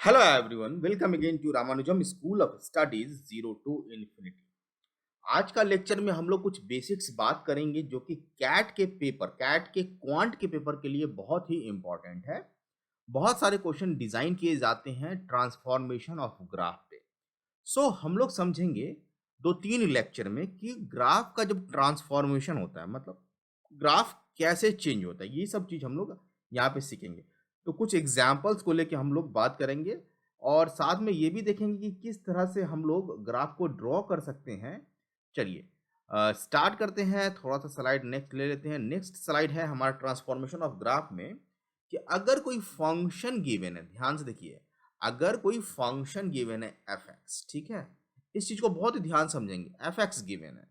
Hello everyone, welcome again to Ramanujam School of Studies Zero to Infinity। आज का lecture में हम लोग कुछ बेसिक्स बात करेंगे जो कि कैट के क्वांट के पेपर के लिए बहुत ही इंपॉर्टेंट है। बहुत सारे क्वेश्चन डिजाइन किए जाते हैं ट्रांसफॉर्मेशन ऑफ ग्राफ पे। हम लोग समझेंगे दो तीन लेक्चर में कि ग्राफ का जब ट्रांसफॉर्मेशन होता है मतलब ग्राफ कैसे चेंज होता है, ये सब चीज हम लोग यहाँ पे सीखेंगे। तो कुछ एग्जाम्पल्स को लेके हम लोग बात करेंगे और साथ में ये भी देखेंगे कि किस तरह से हम लोग ग्राफ को ड्रॉ कर सकते हैं। चलिए स्टार्ट करते हैं। थोड़ा सा स्लाइड नेक्स्ट ले लेते हैं। नेक्स्ट स्लाइड है हमारा ट्रांसफॉर्मेशन ऑफ ग्राफ में कि अगर कोई फंक्शन गिवन है, ध्यान से देखिए, अगर कोई फंक्शन गिवन है एफ एक्स, ठीक है, इस चीज को बहुत ही ध्यान समझेंगे। एफ एक्स गिवन है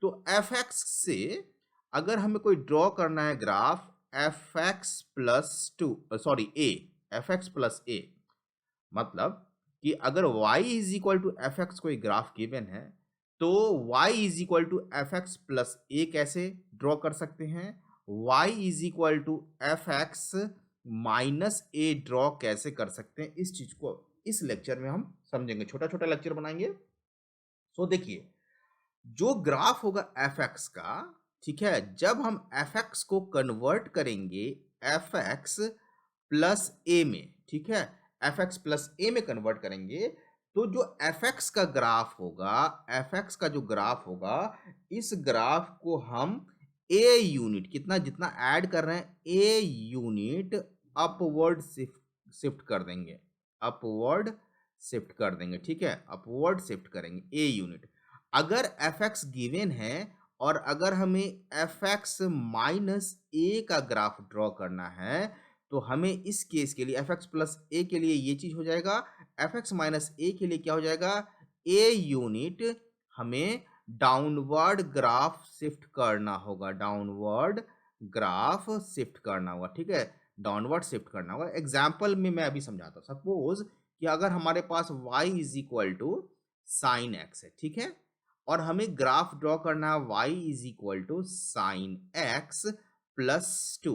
तो एफ एक्स से अगर हमें कोई ड्रॉ करना है graph F x plus two sorry A, F x plus A, मतलब कि अगर y is equal to F X कोई ग्राफ गिवन है तो y is equal to F x plus A कैसे ड्रॉ कर सकते हैं, y is equal to F X minus A draw कैसे कर सकते हैं, इस चीज को इस लेक्चर में हम समझेंगे। छोटा छोटा लेक्चर बनाएंगे। देखिए, जो ग्राफ होगा एफ एक्स का, ठीक है, जब हम एफ एक्स को कन्वर्ट करेंगे एफ एक्स प्लस ए में, ठीक है, एफ एक्स प्लस ए में कन्वर्ट करेंगे तो जो एफ एक्स का ग्राफ होगा, एफ एक्स का जो ग्राफ होगा, इस ग्राफ को हम ए यूनिट कितना जितना ऐड कर रहे हैं ए यूनिट अपवर्ड शिफ्ट कर देंगे, अपवर्ड शिफ्ट कर देंगे, ठीक है, अपवर्ड शिफ्ट करेंगे ए यूनिट। अगर एफ एक्स गिवन है और अगर हमें एफ एक्स माइनस ए का ग्राफ ड्रॉ करना है तो हमें इस केस के लिए एफ एक्स प्लस ए के लिए ये चीज हो जाएगा, एफ एक्स माइनस ए के लिए क्या हो जाएगा, ए यूनिट हमें डाउनवर्ड ग्राफ शिफ्ट करना होगा, डाउनवर्ड ग्राफ शिफ्ट करना होगा, ठीक है, डाउनवर्ड शिफ्ट करना होगा। एग्जाम्पल में मैं अभी समझाता हूँ। सपोज कि अगर हमारे पास y is equal to sine x है, ठीक है, और हमें ग्राफ ड्रॉ करना है y is equal to sine x plus two,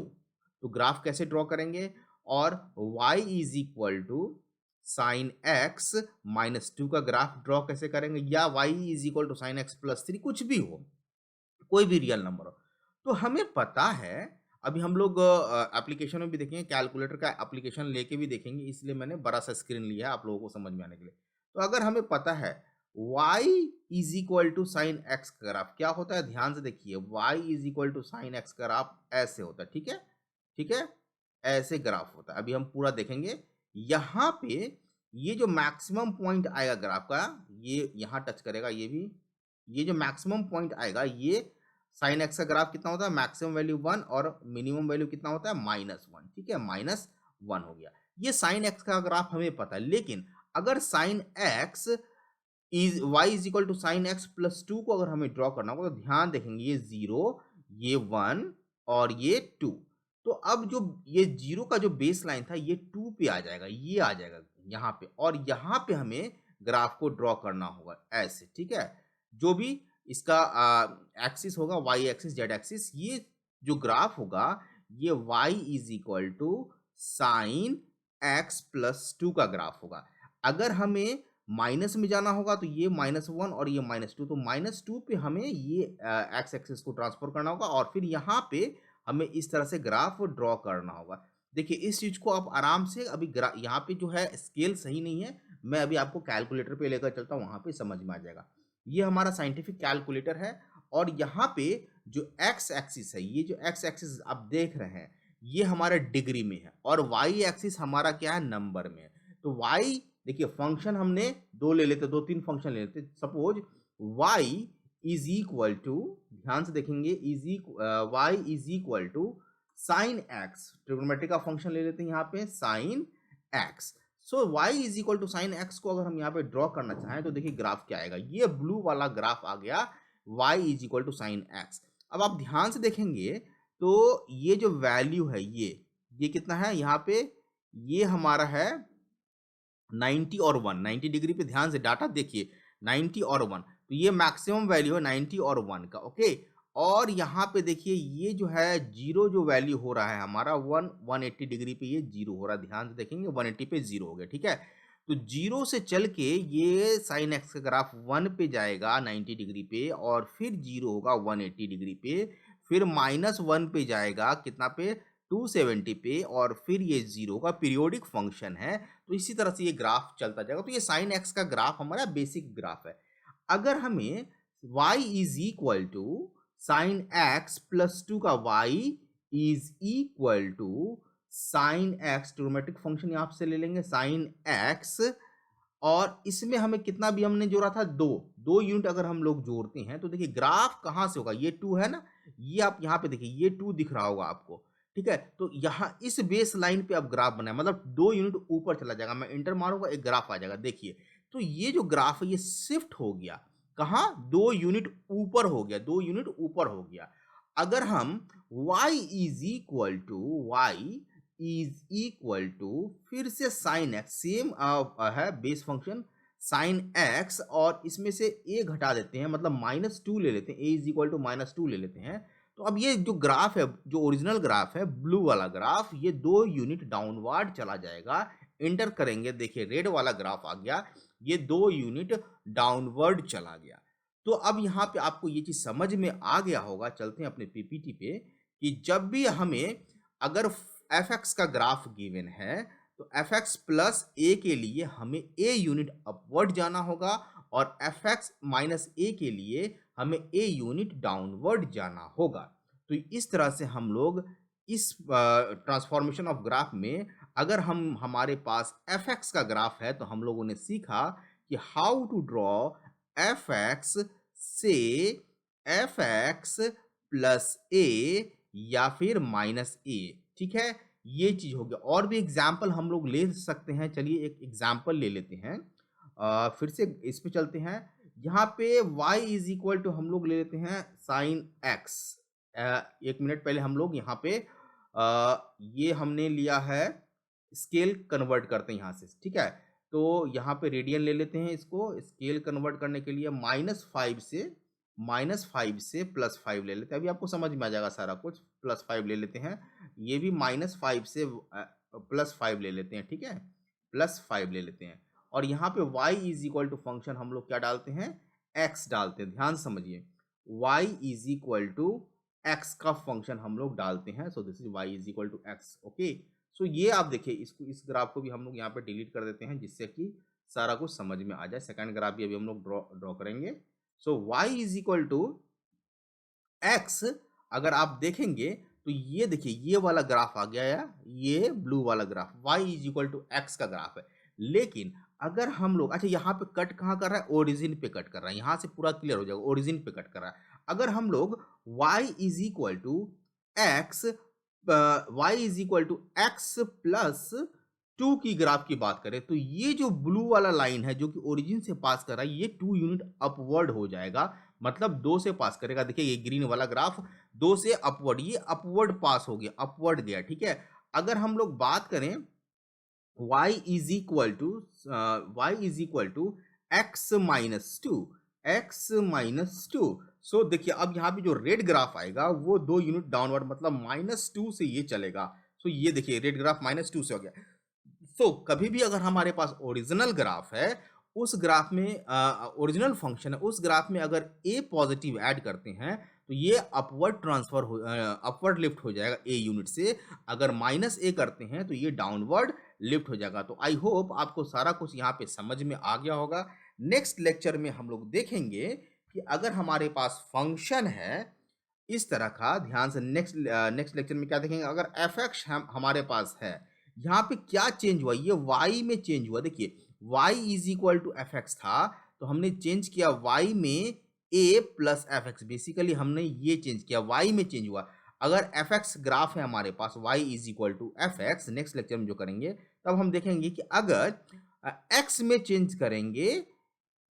तो ग्राफ कैसे ड्रॉ करेंगे, और y is equal to sine x minus two का ग्राफ ड्रॉ कैसे करेंगे, या y is equal to sine x plus three, कुछ भी हो, कोई भी रियल नंबर हो। तो हमें पता है, अभी हम लोग एप्लीकेशन में भी देखेंगे, कैलकुलेटर का एप्लीकेशन लेके भी देखेंगे, इसलिए मैंने बड़ा सा स्क्रीन लिया है आप लोगों को समझ में आने के लिए। तो अगर हमें पता है y is equal to sine x का ग्राफ क्या होता है, ध्यान से देखिए, y is equal to sine x का ग्राफ ऐसे होता है, ठीक है, ठीक है, ऐसे ग्राफ होता है। अभी हम पूरा देखेंगे। यहाँ पे ये जो मैक्सिमम पॉइंट आएगा ग्राफ का, ये यहाँ टच करेगा, ये भी, ये जो मैक्सिमम पॉइंट आएगा, ये साइन एक्स का ग्राफ कितना होता है, मैक्सिमम वैल्यू 1 और मिनिमम वैल्यू कितना होता है, -1, ठीक है, -1 हो गया। ये साइन एक्स का ग्राफ हमें पता है, लेकिन अगर sine x is y is equal to sine x plus two को अगर हमें ड्रॉ करना होगा तो ध्यान देखेंगे, ये 0, ये 1 और ये 2। तो अब जो ये 0 का जो बेस लाइन था ये 2 पे आ जाएगा, ये आ जाएगा यहाँ पे, और यहाँ पे हमें ग्राफ को ड्रॉ करना होगा ऐसे, ठीक है। जो भी इसका एक्सिस होगा, y एक्सिस, z एक्सिस, ये जो ग्राफ होगा ये y is equal to sine x plus two का ग्राफ होगा। अगर हमें माइनस में जाना होगा तो ये -1 और ये -2, तो -2 पे हमें ये एक्स एक्सिस को ट्रांसफर करना होगा और फिर यहाँ पे हमें इस तरह से ग्राफ ड्रॉ करना होगा। देखिए, इस चीज को आप आराम से, अभी यहाँ पे जो है स्केल सही नहीं है, मैं अभी आपको कैलकुलेटर पे लेकर चलता हूँ, वहां पे समझ में आ जाएगा। ये हमारा साइंटिफिक कैलकुलेटर है और यहाँ पे जो एक्स एक्सिस है, ये जो एक्स एक्सिस आप देख रहे हैं, ये हमारे डिग्री में है और वाई एक्सिस हमारा क्या है, नंबर में है। तो वाई, देखिए फंक्शन हमने दो ले लेते, दो तीन फंक्शन ले लेते। Suppose y is equal to, ध्यान से देखेंगे, y is equal to sine x, trigonometry का फंक्शन ले लेते हैं यहाँ पे, sine x. So y is equal to sine x को अगर हम यहाँ पे ड्रॉ करना चाहें तो देखिए ग्राफ क्या आएगा, ये ब्लू वाला ग्राफ आ गया, y is equal to sine x. अब आप ध्यान से देखेंगे तो ये जो वैल्यू है, ये कितना है यहाँ पे, ये हमारा है 90 और 1, 90 डिग्री पे ध्यान से डाटा देखिए, 90 और 1, तो ये मैक्सिमम वैल्यू है 90 और 1 का, ओके। और यहाँ पे देखिए ये जो है जीरो जो वैल्यू हो रहा है हमारा 180 डिग्री पे ये जीरो हो रहा है, ध्यान से देखेंगे 180 पे जीरो हो गया, ठीक है। तो जीरो से चल के ये साइन एक्स का ग्राफ 1 पे जाएगा 90 डिग्री पे, और फिर जीरो होगा 180 डिग्री पे, फिर -1 पे जाएगा कितना पे 270 पे, और फिर ये जीरो का पीरियोडिक फंक्शन है। तो इसी तरह से ये ग्राफ चलता जाएगा। तो ये साइन एक्स का ग्राफ हमारा बेसिक ग्राफ है। अगर हमें y is equal to sine x plus 2 का y is equal to sine x, trigonometric function यहां से ले लेंगे साइन एक्स, और इसमें हमें कितना भी हमने जोड़ा था दो यूनिट अगर हम लोग जोड़ते हैं तो देखिए ग्राफ कहां से होगा, ये 2 है ना, ये आप यहां पे देखिए ये 2 दिख रहा होगा आपको, ठीक है। तो यहाँ इस बेस लाइन पे अब ग्राफ बनाए, मतलब 2 यूनिट ऊपर चला जाएगा, मैं इंटर मारूंगा एक ग्राफ आ जाएगा, देखिए। तो ये जो ग्राफ है ये शिफ्ट हो गया कहाँ, 2 यूनिट ऊपर हो गया, 2 यूनिट ऊपर हो गया। अगर हम y इज इक्वल टू फिर से साइन एक्स, सेम है बेस फंक्शन साइन एक्स, और इसमें से a घटा देते हैं, मतलब -2 ले लेते हैं, a इज इक्वल टू -2 ले लेते हैं। तो अब ये जो ग्राफ है, जो ओरिजिनल ग्राफ है ब्लू वाला ग्राफ, ये 2 यूनिट डाउनवर्ड चला जाएगा। इंटर करेंगे, देखिए रेड वाला ग्राफ आ गया, ये 2 यूनिट डाउनवर्ड चला गया। तो अब यहाँ पे आपको ये चीज समझ में आ गया होगा, चलते हैं अपने पीपीटी पे, कि जब भी हमें अगर एफ एक्स का ग्राफ गिवन है तो एफ एक्स प्लस ए के लिए हमें ए यूनिट अपवर्ड जाना होगा, और एफ एक्स माइनस ए के लिए हमें ए यूनिट डाउनवर्ड जाना होगा। तो इस तरह से हम लोग इस ट्रांसफॉर्मेशन ऑफ ग्राफ में, अगर हमारे पास एफ एक्स का ग्राफ है तो हम लोगों ने सीखा कि how to draw f x से एफ एक्स प्लस ए या फिर माइनस ए, ठीक है। ये चीज हो गया। और भी एग्जाम्पल हम लोग ले सकते हैं, चलिए एक एग्जाम्पल ले लेते हैं, फिर से इस पे चलते हैं। यहाँ पे y इज इक्वल टू हम लोग ले लेते हैं साइन एक्स। एक मिनट पहले हम लोग यहाँ पे ये हमने लिया है, स्केल कन्वर्ट करते हैं यहाँ से, ठीक है। तो यहाँ पे रेडियन ले लेते हैं, इसको स्केल कन्वर्ट करने के लिए -5 से +5 ले लेते हैं। अभी आपको समझ में आ जाएगा सारा कुछ। +5 ले लेते हैं, ये भी -5 से +5 ले लेते हैं, ठीक है, +5 ले लेते हैं। और यहाँ पे y is equal to function हम लोग क्या डालते हैं, x डालते हैं, ध्यान समझिए, y is equal to x का फंक्शन हम लोग डालते हैं। So this is y is equal to x, okay. So ये आप देखिए, इस ग्राफ को भी हम लोग यहाँ पे डिलीट कर देते हैं, जिससे कि सारा कुछ समझ में आ जाए। सेकंड ग्राफ भी अभी हम लोग ड्रॉ करेंगे। So y is equal to x, अगर आप देखेंगे तो ये देखिए ये वाला ग्राफ आ गया है, ये ब्लू वाला graph y is equal to x का ग्राफ है। लेकिन अगर हम लोग, अच्छा यहाँ पे कट कहाँ कर रहा है, ओरिजिन पे कट कर रहा है, यहाँ से पूरा क्लियर हो जाएगा, ओरिजिन पे कट कर रहा है। अगर हम लोग y is equal to x plus 2 की ग्राफ की बात करें, तो ये जो ब्लू वाला लाइन है जो कि ओरिजिन से पास कर रहा है, ये 2 यूनिट अपवर्ड हो जाएगा, मतलब 2 से पास करेगा। देखिए ये ग्रीन वाला ग्राफ 2 से अपवर्ड, ये अपवर्ड पास हो गया, अपवर्ड गया, ठीक है। अगर हम लोग बात करें y is equal to x-2, so देखिए अब यहाँ पे जो रेड ग्राफ आएगा वो 2 यूनिट डाउनवर्ड, मतलब -2 से ये चलेगा। सो ये देखिए रेड ग्राफ -2 से हो गया। तो कभी भी अगर हमारे पास ओरिजिनल ग्राफ है, उस ग्राफ में ओरिजिनल फंक्शन है, उस ग्राफ में अगर a पॉजिटिव ऐड करते हैं तो ये अपवर्ड लिफ्ट हो जाएगा a यूनिट से। अगर -a करते हैं तो ये डाउनवर्ड लिफ्ट हो जाएगा। तो आई होप आपको सारा कुछ यहाँ पे समझ में आ गया होगा। नेक्स्ट लेक्चर में हम लोग देखेंगे कि अगर हमारे पास फंक्शन है इस तरह का, ध्यान से नेक्स्ट लेक्चर में क्या देखेंगे, अगर एफ एक्स हमारे पास है, यहाँ पे क्या चेंज हुआ, ये y में चेंज हुआ। देखिए y is equal to F x था, तो हमने चेंज किया y में a plus f x, basically हमने ये चेंज किया, y में चेंज हुआ। अगर एफ एक्स ग्राफ है हमारे पास, y is equal to F x, next lecture में जो करेंगे तब हम देखेंगे कि अगर x में चेंज करेंगे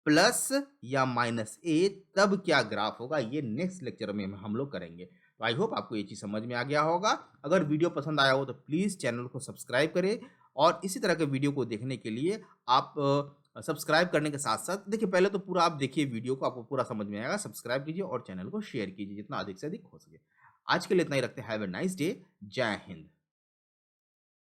प्लस या -a, तब क्या ग्राफ होगा, ये नेक्स्ट लेक्चर में हम लोग करेंगे। तो आई होप आपको ये चीज़ समझ में आ गया होगा। अगर वीडियो पसंद आया हो तो प्लीज़ चैनल को सब्सक्राइब करें, और इसी तरह के वीडियो को देखने के लिए आप सब्सक्राइब करने के साथ-साथ देखिए पहले तो पूरा आप देखिए वीडियो को, आपको पूरा समझ में आएगा। सब्सक्राइब कीजिए और चैनल को शेयर कीजिए जितना अधिक से अधिक हो सके। आज के लिए इतना ही रखते हैं। Have a nice day. जय हिंद।